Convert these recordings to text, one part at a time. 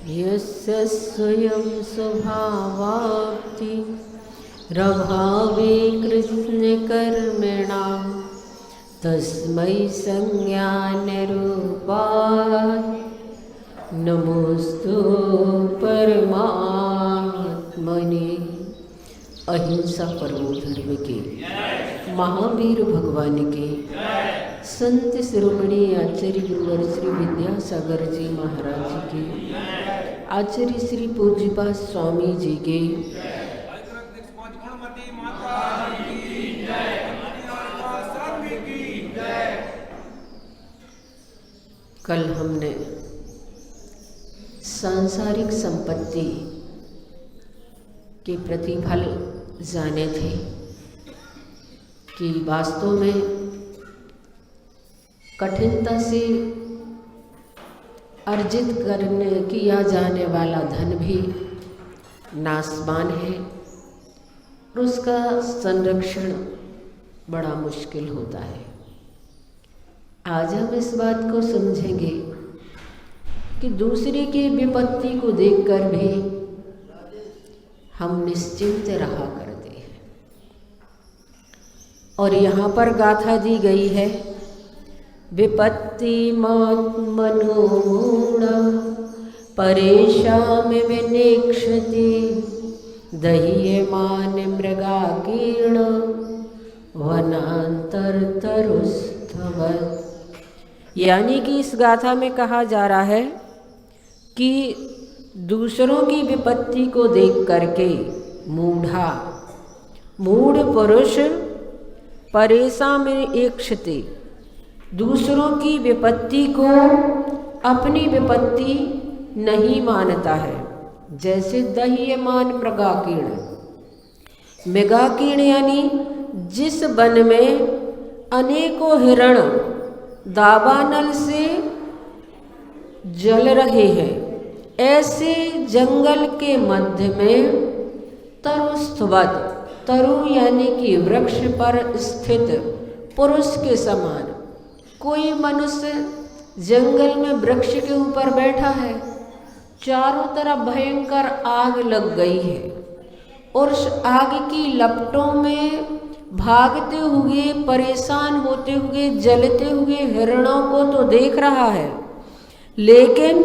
यस्य स्वयं स्वभावाप्ति रभावे कृष्णकर्मणां तस्मै संज्ञानरूपाय नमोस्तु परमात्मने। अहिंसा परमो धर्म के महावीर भगवान के संत शिरोमणि आचार्य गुरुवर श्री विद्यासागर जी महाराज जी के आचार्य श्री पूज्यपाद स्वामी जी के कल हमने सांसारिक संपत्ति के प्रतिफल जाने थे कि वास्तव में कठिनता से अर्जित करने किया जाने वाला धन भी नाशवान है और उसका संरक्षण बड़ा मुश्किल होता है। आज हम इस बात को समझेंगे कि दूसरे की विपत्ति को देखकर भी हम निश्चिंत रहा करते हैं। और यहाँ पर गाथा दी गई है, विपत्ति मनोमूढ़ परेशान विनेक्षति दह्यमान मृगाकीर्ण वनांतरतरुस्थवत्। यानी कि इस गाथा में कहा जा रहा है कि दूसरों की विपत्ति को देख करके मूढ़ पुरुष परेशान में एकक्षति, दूसरों की विपत्ति को अपनी विपत्ति नहीं मानता है। जैसे दह्यमान मृगाकीर्ण, मृगाकीर्ण यानी जिस वन में अनेकों हिरण दावानल से जल रहे हैं, ऐसे जंगल के मध्य में तरुस्थवत्, तरु यानी कि वृक्ष पर स्थित पुरुष के समान कोई मनुष्य जंगल में वृक्ष के ऊपर बैठा है, चारों तरफ भयंकर आग लग गई है और उस आग की लपटों में भागते हुए परेशान होते हुए जलते हुए हिरणों को तो देख रहा है, लेकिन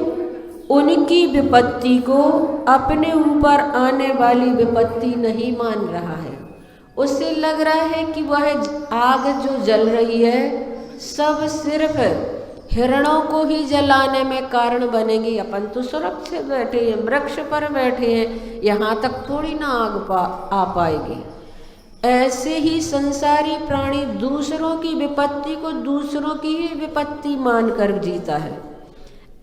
उनकी विपत्ति को अपने ऊपर आने वाली विपत्ति नहीं मान रहा है। उसे लग रहा है कि वह आग जो जल रही है सब सिर्फ हिरणों को ही जलाने में कारण बनेगी। अपन तो सुरक्षित बैठे हैं, वृक्ष पर बैठे हैं, यहाँ तक थोड़ी ना आग आ पाएगी। ऐसे ही संसारी प्राणी दूसरों की विपत्ति को दूसरों की ही विपत्ति मानकर जीता है।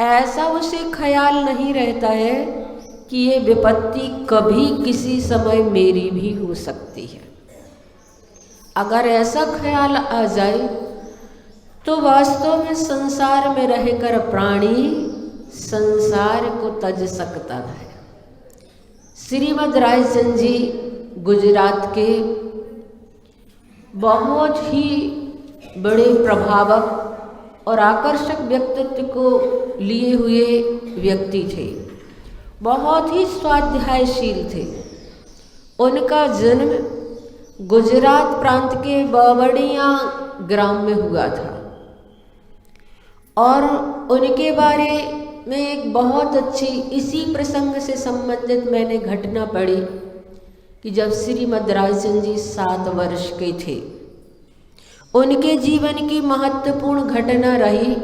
ऐसा उसे ख्याल नहीं रहता है कि ये विपत्ति कभी किसी समय मेरी भी हो सकती है। अगर ऐसा ख्याल आ जाए तो वास्तव में संसार में रहकर प्राणी संसार को तज सकता है। श्रीमद् रायचंद जी गुजरात के बहुत ही बड़े प्रभावक और आकर्षक व्यक्तित्व को लिए हुए व्यक्ति थे, बहुत ही स्वाध्यायशील थे। उनका जन्म गुजरात प्रांत के बावड़िया ग्राम में हुआ था और उनके बारे में एक बहुत अच्छी इसी प्रसंग से संबंधित मैंने घटना पढ़ी कि जब श्रीमद् रायचंद जी 7 वर्ष के थे, उनके जीवन की महत्वपूर्ण घटना रही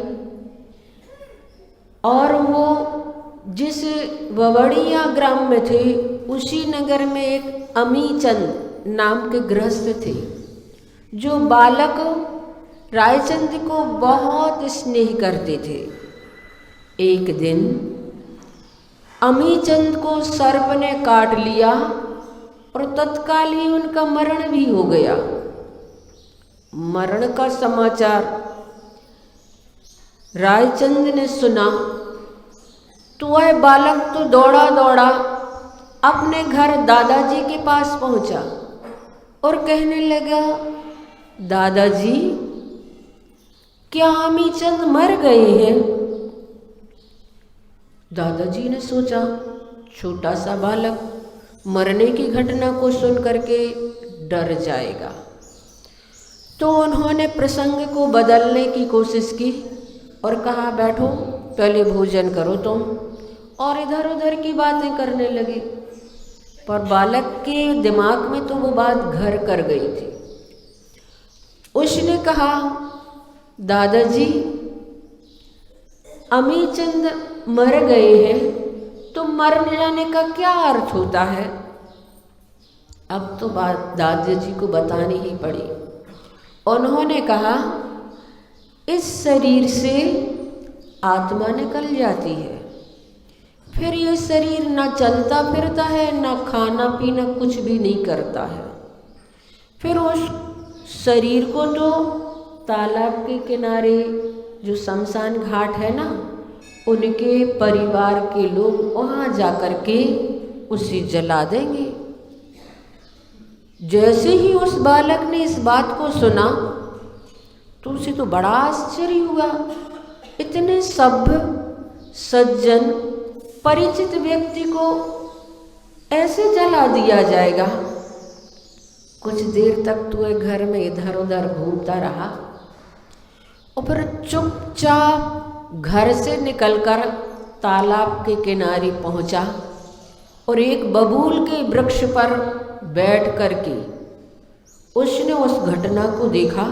और वो जिस बवड़िया ग्राम में थे उसी नगर में एक अमीचंद नाम के गृहस्थ थे जो बालक रायचंद को बहुत स्नेह करते थे। एक दिन अमीचंद को सर्प ने काट लिया और तत्काल ही उनका मरण भी हो गया। मरण का समाचार रायचंद ने सुना तो वह बालक तो दौड़ा दौड़ा अपने घर दादाजी के पास पहुंचा और कहने लगा, दादाजी क्या अमीचंद मर गए हैं? दादाजी ने सोचा छोटा सा बालक मरने की घटना को सुन करके डर जाएगा, तो उन्होंने प्रसंग को बदलने की कोशिश की और कहा बैठो पहले भोजन करो तुम, और इधर उधर की बातें करने लगे। पर बालक के दिमाग में तो वो बात घर कर गई थी। उसने कहा दादाजी अमीचंद मर गए हैं तो मर जाने का क्या अर्थ होता है। अब तो बात दादाजी को बतानी ही पड़ी। उन्होंने कहा इस शरीर से आत्मा निकल जाती है, फिर ये शरीर ना चलता फिरता है, ना खाना पीना कुछ भी नहीं करता है। फिर उस शरीर को तो तालाब के किनारे जो शमशान घाट है ना, उनके परिवार के लोग वहाँ जा कर के उसे जला देंगे। जैसे ही उस बालक ने इस बात को सुना तो उसे तो बड़ा आश्चर्य हुआ। इतने सभ्य सज्जन परिचित व्यक्ति को ऐसे जला दिया जाएगा। कुछ देर तक तो वह घर में इधर उधर घूमता रहा और फिर चुपचाप घर से निकलकर तालाब के किनारे पहुंचा और एक बबूल के वृक्ष पर बैठ कर के उसने उस घटना को देखा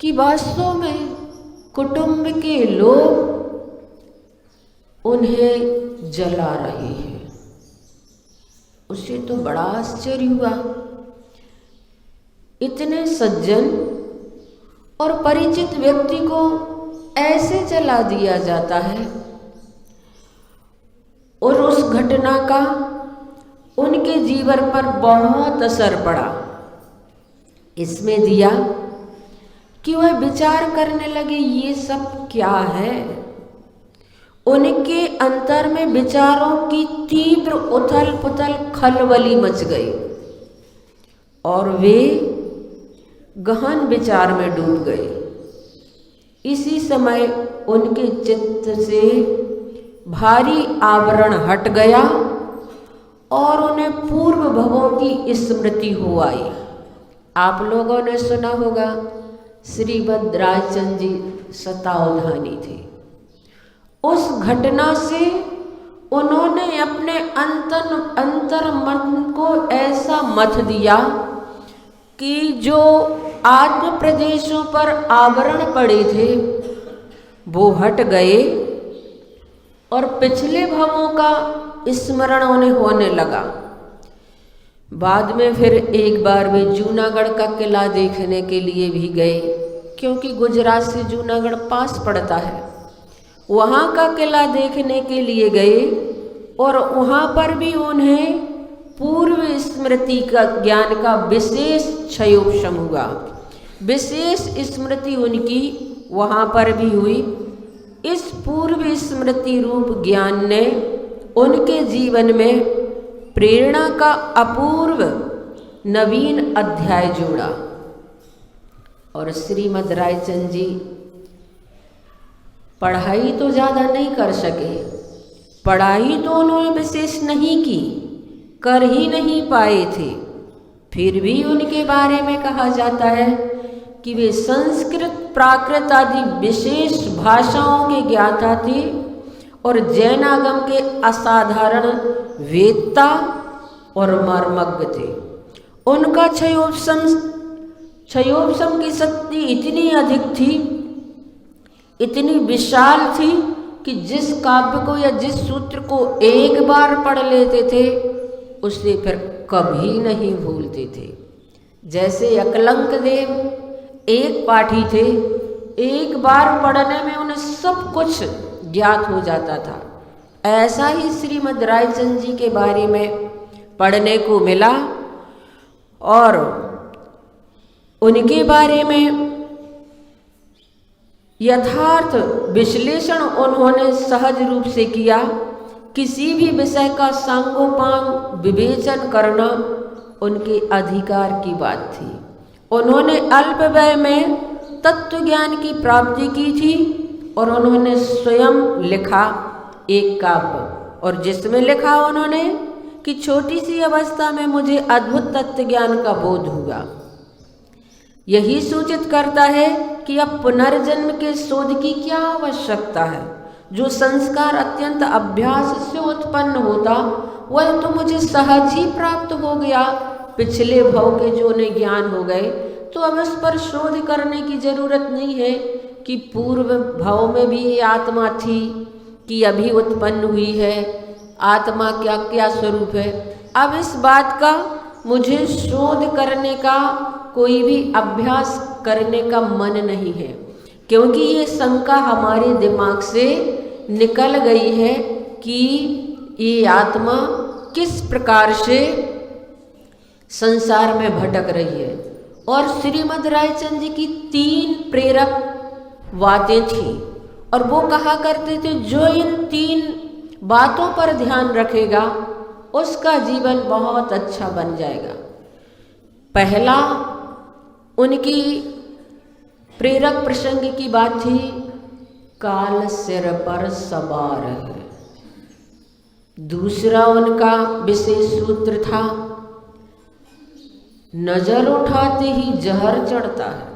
कि वास्तव में कुटुंब के लोग उन्हें जला रहे हैं। उसे तो बड़ा आश्चर्य हुआ। इतने सज्जन और परिचित व्यक्ति को ऐसे जला दिया जाता है। और उस घटना का उनके जीवन पर बहुत असर पड़ा। इसमें दिया कि वह विचार करने लगे ये सब क्या है। उनके अंतर में विचारों की तीव्र उथल पुथल खलबली मच गई और वे गहन विचार में डूब गए। इसी समय उनके चित्त से भारी आवरण हट गया और उन्हें पूर्व भवों की स्मृति हो आई। आप लोगों ने सुना होगा श्रीमद् रायचंद जी शतावधानी थे। उस घटना से उन्होंने अपने अंतर मन को ऐसा मथ दिया कि जो आत्म प्रदेशों पर आवरण पड़े थे वो हट गए और पिछले भवों का स्मरण उन्हें होने लगा। बाद में फिर एक बार वे जूनागढ़ का किला देखने के लिए भी गए, क्योंकि गुजरात से जूनागढ़ पास पड़ता है। वहाँ का किला देखने के लिए गए और वहाँ पर भी उन्हें पूर्व स्मृति का ज्ञान का विशेष क्षयोपशम हुआ। विशेष स्मृति उनकी वहाँ पर भी हुई। इस पूर्व स्मृति रूप ज्ञान ने उनके जीवन में प्रेरणा का अपूर्व नवीन अध्याय जोड़ा। और श्रीमद् रायचंद जी पढ़ाई तो ज़्यादा नहीं कर सके, पढ़ाई तो उन्होंने विशेष नहीं की, कर ही नहीं पाए थे। फिर भी उनके बारे में कहा जाता है कि वे संस्कृत, प्राकृत आदि विशेष भाषाओं के ज्ञाता थे और जैनागम के असाधारण वेदता और मर्मज्ञ थे। उनका क्षयोपशम की शक्ति इतनी अधिक थी, इतनी विशाल थी कि जिस काव्य को या जिस सूत्र को एक बार पढ़ लेते थे उसे फिर कभी नहीं भूलते थे। जैसे अकलंक देव एक पाठी थे, एक बार पढ़ने में उन्हें सब कुछ ज्ञात हो जाता था। ऐसा ही श्रीमद् रायचंद जी के बारे में पढ़ने को मिला और उनके बारे में यथार्थ विश्लेषण उन्होंने सहज रूप से किया। किसी भी विषय का सांगोपांग विवेचन करना उनके अधिकार की बात थी। उन्होंने अल्प व्यय में तत्व ज्ञान की प्राप्ति की थी और उन्होंने स्वयं लिखा एक काव्य, और जिसमें लिखा उन्होंने कि छोटी सी अवस्था में मुझे अद्भुत तत्व ज्ञान का बोध हुआ। यही सूचित करता है कि अब पुनर्जन्म के शोध की क्या आवश्यकता है। जो संस्कार अत्यंत अभ्यास से उत्पन्न होता वह तो मुझे सहज ही प्राप्त हो गया। पिछले भव के जो ने ज्ञान हो गए, तो अब इस पर शोध करने की जरूरत नहीं है कि पूर्व भव में भी ये आत्मा थी कि अभी उत्पन्न हुई है, आत्मा क्या क्या स्वरूप है। अब इस बात का मुझे शोध करने का, कोई भी अभ्यास करने का मन नहीं है, क्योंकि ये शंका हमारे दिमाग से निकल गई है कि ये आत्मा किस प्रकार से संसार में भटक रही है। और श्रीमद् रायचंद जी की 3 प्रेरक बातें थी, और वो कहा करते थे जो इन 3 बातों पर ध्यान रखेगा उसका जीवन बहुत अच्छा बन जाएगा। पहला उनकी प्रेरक प्रसंग की बात थी, काल सिर पर सवार है। दूसरा उनका विशेष सूत्र था, नजर उठाते ही जहर चढ़ता है।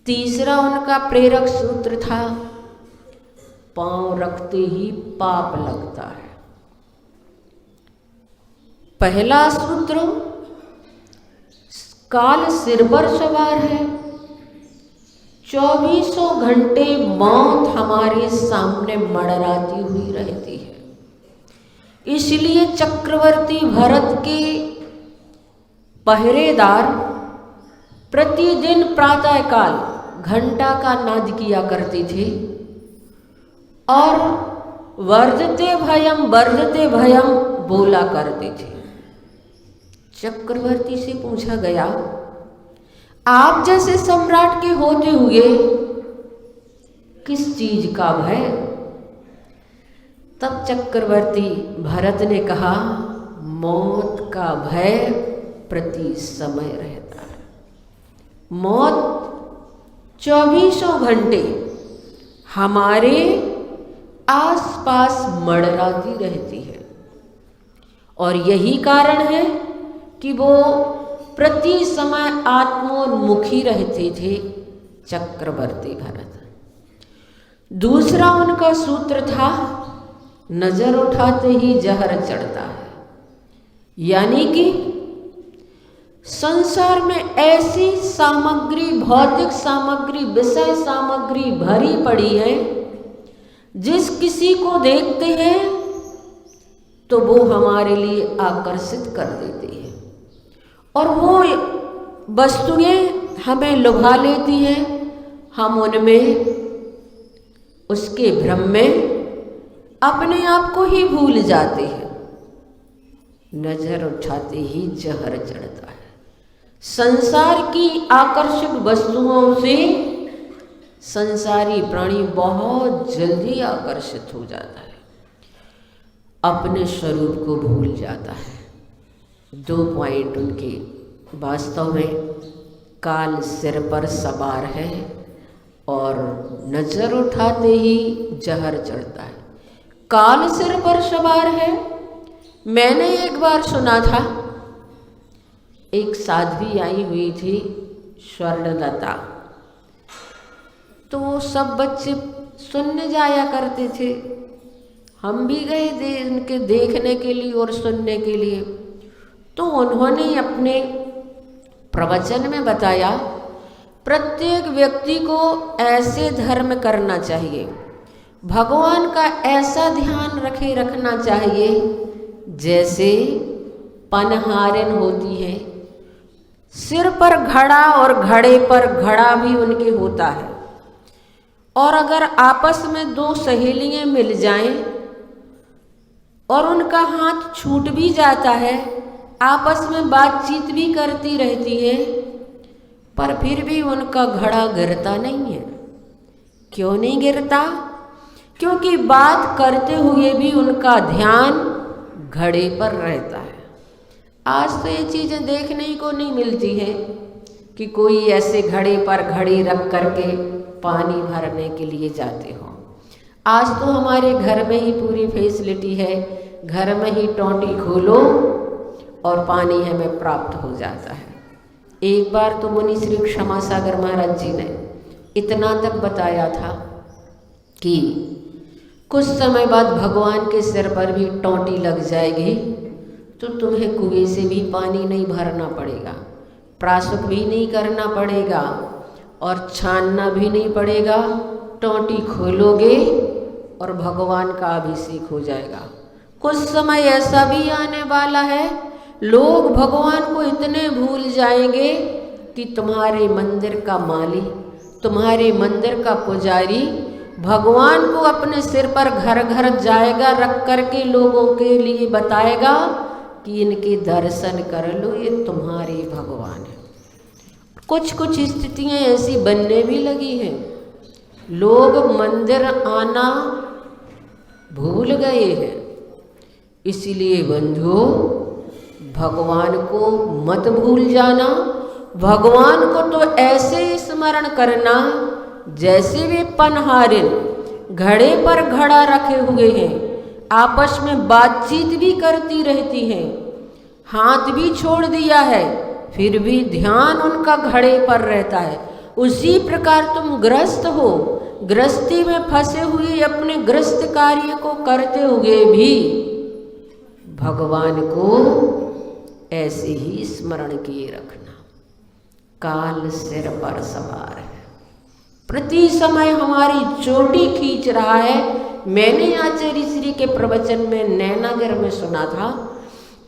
तीसरा उनका प्रेरक सूत्र था, पांव रखते ही पाप लगता है। पहला सूत्र, काल सिर पर सवार है। 24 घंटे मौत हमारे सामने मड़राती हुई रहती है। इसलिए चक्रवर्ती भरत के पहरेदार प्रतिदिन प्रातःकाल घंटा का नाद किया करते थे और वर्धते भयम बोला करते थे। चक्रवर्ती से पूछा गया, आप जैसे सम्राट के होते हुए किस चीज का भय? तब चक्रवर्ती भरत ने कहा, मौत का भय प्रति समय रहता है। मौत 24 घंटे हमारे आसपास मड़राती रहती है, और यही कारण है कि वो प्रति समय आत्मोन्मुखी रहते थे चक्रवर्ती भरत। दूसरा उनका सूत्र था, नजर उठाते ही जहर चढ़ता है। यानी कि संसार में ऐसी सामग्री, भौतिक सामग्री, विषय सामग्री भरी पड़ी है, जिस किसी को देखते हैं तो वो हमारे लिए आकर्षित कर देती है, और वो वस्तुएं हमें लुभा लेती हैं। हम उनमें, उसके भ्रम में अपने आप को ही भूल जाते हैं। नजर उठाते ही जहर चढ़ता है। संसार की आकर्षक वस्तुओं से संसारी प्राणी बहुत जल्दी आकर्षित हो जाता है, अपने स्वरूप को भूल जाता है। 2 पॉइंट उनके वास्तव में, काल सिर पर सवार है और नजर उठाते ही जहर चढ़ता है। काल सिर पर सवार है, मैंने एक बार सुना था, एक साध्वी आई हुई थी स्वर्णलता, तो सब बच्चे सुनने जाया करते थे। हम भी गए उनके देखने के लिए और सुनने के लिए। तो उन्होंने अपने प्रवचन में बताया, प्रत्येक व्यक्ति को ऐसे धर्म करना चाहिए, भगवान का ऐसा ध्यान रखना चाहिए जैसे पनहारन होती है, सिर पर घड़ा और घड़े पर घड़ा भी उनके होता है। और अगर आपस में 2 सहेलियां मिल जाएं और उनका हाथ छूट भी जाता है, आपस में बातचीत भी करती रहती है, पर फिर भी उनका घड़ा गिरता नहीं है। क्यों नहीं गिरता? क्योंकि बात करते हुए भी उनका ध्यान घड़े पर रहता है। आज तो ये चीज़ें देखने ही को नहीं मिलती है कि कोई ऐसे घड़े पर घड़ी रख करके पानी भरने के लिए जाते हो। आज तो हमारे घर में ही पूरी फैसिलिटी है, घर में ही टोंटी खोलो और पानी हमें प्राप्त हो जाता है। एक बार तो मुनि श्री क्षमा सागर महाराज जी ने इतना तक बताया था कि कुछ समय बाद भगवान के सिर पर भी टोंटी लग जाएगी तो तुम्हें कुएं से भी पानी नहीं भरना पड़ेगा, प्राशुक भी नहीं करना पड़ेगा और छानना भी नहीं पड़ेगा। टोंटी खोलोगे और भगवान का अभिषेक हो जाएगा। कुछ समय ऐसा भी आने वाला है, लोग भगवान को इतने भूल जाएंगे कि तुम्हारे मंदिर का माली, तुम्हारे मंदिर का पुजारी भगवान को अपने सिर पर घर घर जाएगा, रख करके लोगों के लिए बताएगा कि इनके दर्शन कर लो, ये तुम्हारे भगवान है। कुछ कुछ स्थितियां ऐसी बनने भी लगी हैं, लोग मंदिर आना भूल गए हैं। इसीलिए बंधुओं, भगवान को मत भूल जाना। भगवान को तो ऐसे स्मरण करना जैसे वे पनहारिन घड़े पर घड़ा रखे हुए हैं, आपस में बातचीत भी करती रहती हैं, हाथ भी छोड़ दिया है फिर भी ध्यान उनका घड़े पर रहता है। उसी प्रकार तुम ग्रस्त हो, गृहस्थी में फंसे हुए अपने गृहस्थ कार्य को करते हुए भी भगवान को ऐसे ही स्मरण किए रखना। काल सिर पर सवार है, प्रति समय हमारी चोटी खींच रहा है। मैंने आचार्य श्री के प्रवचन में नैनागर में सुना था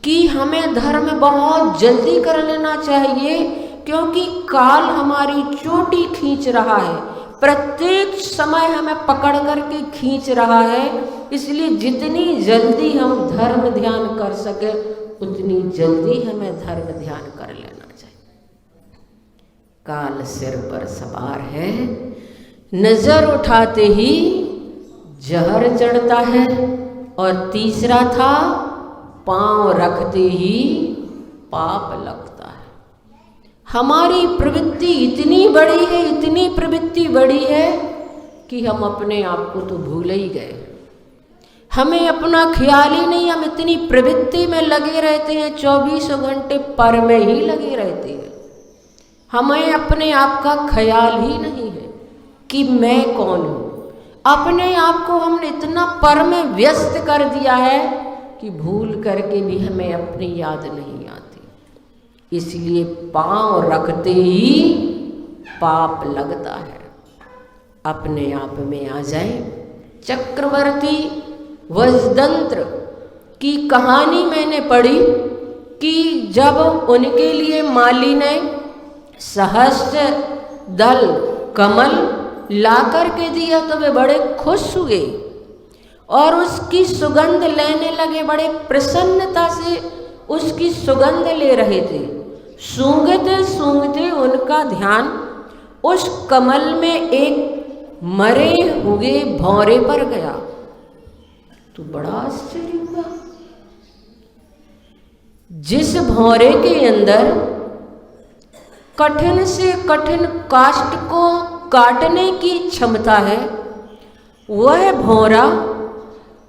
कि हमें धर्म बहुत जल्दी कर लेना चाहिए क्योंकि काल हमारी चोटी खींच रहा है, प्रत्येक समय हमें पकड़ करके खींच रहा है। इसलिए जितनी जल्दी हम धर्म ध्यान कर सके उतनी जल्दी हमें धर्म ध्यान कर लेना चाहिए। काल सिर पर सवार है, नजर उठाते ही जहर चढ़ता है। और तीसरा था पांव रखते ही पाप लगता है। हमारी प्रवृत्ति इतनी बड़ी है, इतनी प्रवृत्ति बड़ी है कि हम अपने आप को तो भूल ही गए, हमें अपना ख्याल ही नहीं। हम इतनी प्रवृत्ति में लगे रहते हैं, 24 घंटे पर में ही लगे रहते हैं। हमें अपने आप का ख्याल ही नहीं है कि मैं कौन हूँ। अपने आप को हमने इतना पर में व्यस्त कर दिया है कि भूल करके भी हमें अपनी याद नहीं आती। इसलिए पांव रखते ही पाप लगता है। अपने आप में आ जाए। चक्रवर्ती वज्रतंत्र की कहानी मैंने पढ़ी कि जब उनके लिए माली ने सहस्त्र दल कमल ला कर के दिया तो वे बड़े खुश हुए और उसकी सुगंध लेने लगे, बड़े प्रसन्नता से उसकी सुगंध ले रहे थे। सूंघते सूंघते उनका ध्यान उस कमल में एक मरे हुए भौरे पर गया तो बड़ा आश्चर्य हुआ। जिस भौरे के अंदर कठिन से कठिन काष्ठ को काटने की क्षमता है, वह भौरा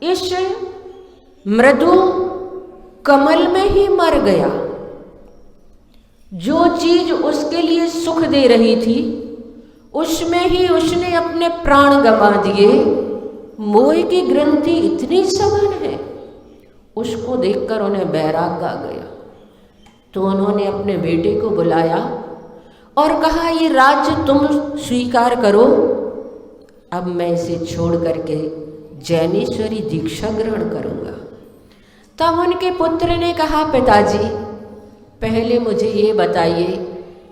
इस मृदु कमल में ही मर गया। जो चीज उसके लिए सुख दे रही थी उसमें ही उसने अपने प्राण गंवा दिए। मोह की ग्रंथि इतनी सघन है, उसको देखकर उन्हें वैराग्य आ गया। तो उन्होंने अपने बेटे को बुलाया और कहा, ये राज्य तुम स्वीकार करो, अब मैं इसे छोड़ करके जैनेश्वरी दीक्षा ग्रहण करूंगा। तब उनके पुत्र ने कहा, पिताजी पहले मुझे ये बताइए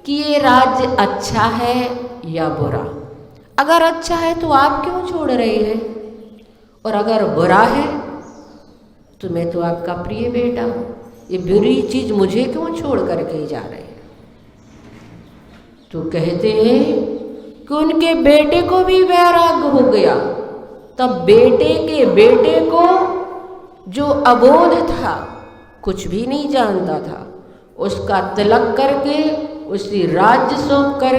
कि ये राज्य अच्छा है या बुरा। अगर अच्छा है तो आप क्यों छोड़ रहे हैं, और अगर बुरा है तो मैं तो आपका प्रिय बेटा हूँ, ये बुरी चीज मुझे क्यों छोड़ करके जा रहे हैं। तो कहते हैं कि उनके बेटे को भी वैराग्य हो गया। तब बेटे के बेटे को जो अबोध था, कुछ भी नहीं जानता था, उसका तिलक करके उसी राज्य सौंप कर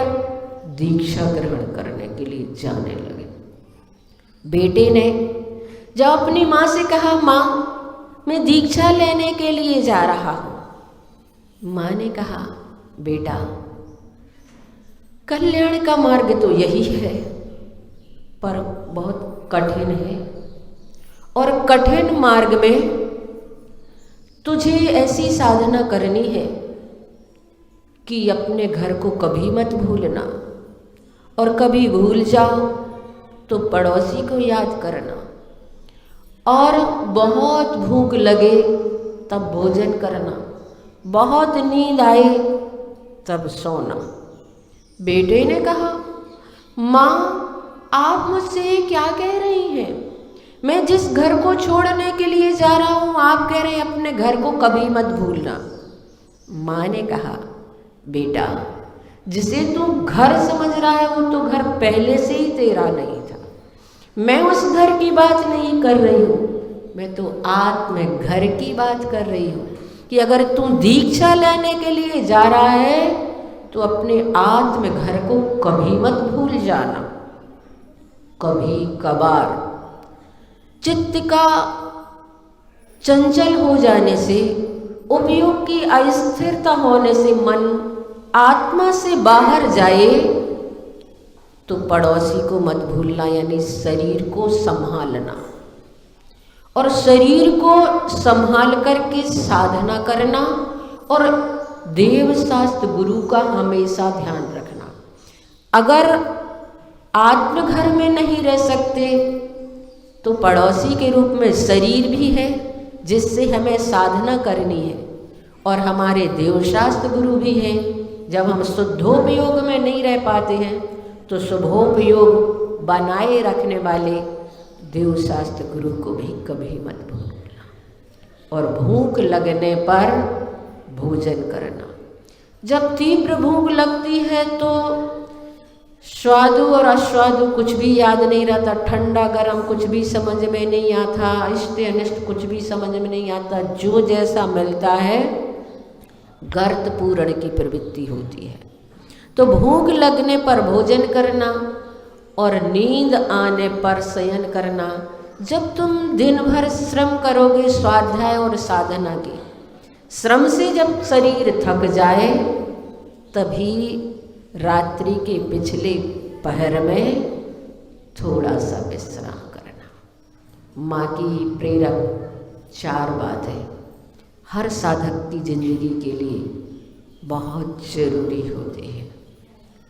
दीक्षा ग्रहण करने के लिए जाने लगे। बेटे ने जब अपनी माँ से कहा, माँ मैं दीक्षा लेने के लिए जा रहा हूँ। माँ ने कहा, बेटा कल्याण का मार्ग तो यही है, पर बहुत कठिन है, और कठिन मार्ग में तुझे ऐसी साधना करनी है कि अपने घर को कभी मत भूलना, और कभी भूल जाओ तो पड़ोसी को याद करना, और बहुत भूख लगे तब भोजन करना, बहुत नींद आए तब सोना। बेटे ने कहा, माँ आप मुझसे क्या कह रही हैं? मैं जिस घर को छोड़ने के लिए जा रहा हूँ, आप कह रहे हैं अपने घर को कभी मत भूलना। माँ ने कहा, बेटा जिसे तू घर समझ रहा है वो तो घर पहले से ही तेरा नहीं था। मैं उस घर की बात नहीं कर रही हूँ, मैं तो आत्म घर की बात कर रही हूँ कि अगर तू दीक्षा लेने के लिए जा रहा है तो अपने आत्म घर को कभी मत भूल जाना। कभी कभार चित्त का चंचल हो जाने से, उपयोग की अस्थिरता होने से मन आत्मा से बाहर जाए तो पड़ोसी को मत भूलना, यानी शरीर को संभालना, और शरीर को संभाल करके साधना करना, और देव शास्त्र गुरु का हमेशा ध्यान रखना। अगर आत्मघर में नहीं रह सकते तो पड़ोसी के रूप में शरीर भी है जिससे हमें साधना करनी है, और हमारे देवशास्त्र गुरु भी हैं। जब हम शुद्धोपयोग में नहीं रह पाते हैं तो शुभोपयोग बनाए रखने वाले देवशास्त्र गुरु को भी कभी मत भूलना, और भूख लगने पर भोजन करना। जब तीव्र भूख लगती है तो स्वादु और अस्वादु कुछ भी याद नहीं रहता, ठंडा गरम कुछ भी समझ में नहीं आता, इष्ट अनिष्ट कुछ भी समझ में नहीं आता, जो जैसा मिलता है गर्त पूरण की प्रवृत्ति होती है। तो भूख लगने पर भोजन करना और नींद आने पर शयन करना। जब तुम दिन भर श्रम करोगे स्वाध्याय और साधना की, श्रम से जब शरीर थक जाए तभी रात्रि के पिछले पहर में थोड़ा सा विश्राम करना। माँ की प्रेरक 4 बातें हर साधक की जिंदगी के लिए बहुत जरूरी होती है।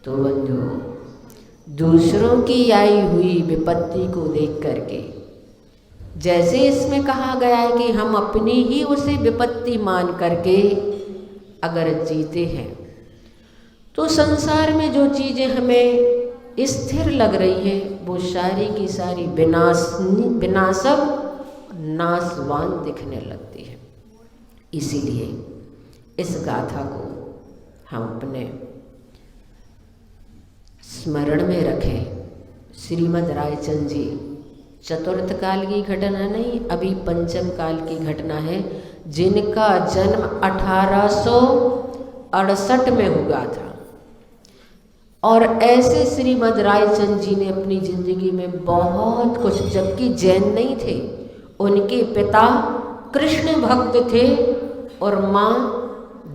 तो बंधुओं, दूसरों की आई हुई विपत्ति को देख करके, जैसे इसमें कहा गया है कि हम अपनी ही उसे विपत्ति मान करके अगर जीते हैं तो संसार में जो चीज़ें हमें स्थिर लग रही हैं वो सारी की सारी विनाशक नाशवान दिखने लगती है। इसीलिए इस गाथा को हम अपने स्मरण में रखें। श्रीमद् रायचंद जी चतुर्थ काल की घटना नहीं, अभी पंचम काल की घटना है, जिनका जन्म 1868 में हुआ था। और ऐसे श्रीमद् रायचंद जी ने अपनी जिंदगी में बहुत कुछ, जबकि जैन नहीं थे, उनके पिता कृष्ण भक्त थे और माँ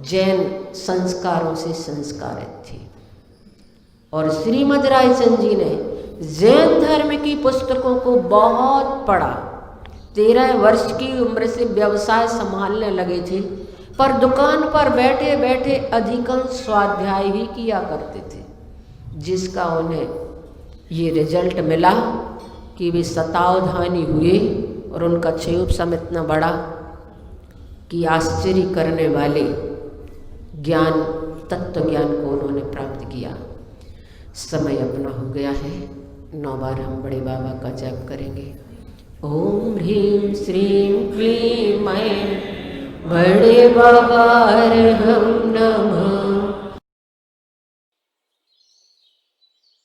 जैन संस्कारों से संस्कारित थी। और श्रीमद् रायचंद जी ने जैन धर्म की पुस्तकों को बहुत पढ़ा। 13 वर्ष की उम्र से व्यवसाय संभालने लगे थे, पर दुकान पर बैठे बैठे अधिकांश स्वाध्याय ही किया करते थे, जिसका उन्हें ये रिजल्ट मिला कि वे शतावधानी हुए और उनका क्षयोपशम इतना बड़ा कि आश्चर्य करने वाले ज्ञान, तत्व ज्ञान को उन्होंने प्राप्त किया। समय अपना हो गया है, 9 बार हम बड़े बाबा का जप करेंगे। ओम ह्रीं श्रीं क्लीं ऐं बड़े बाबा हम नमः।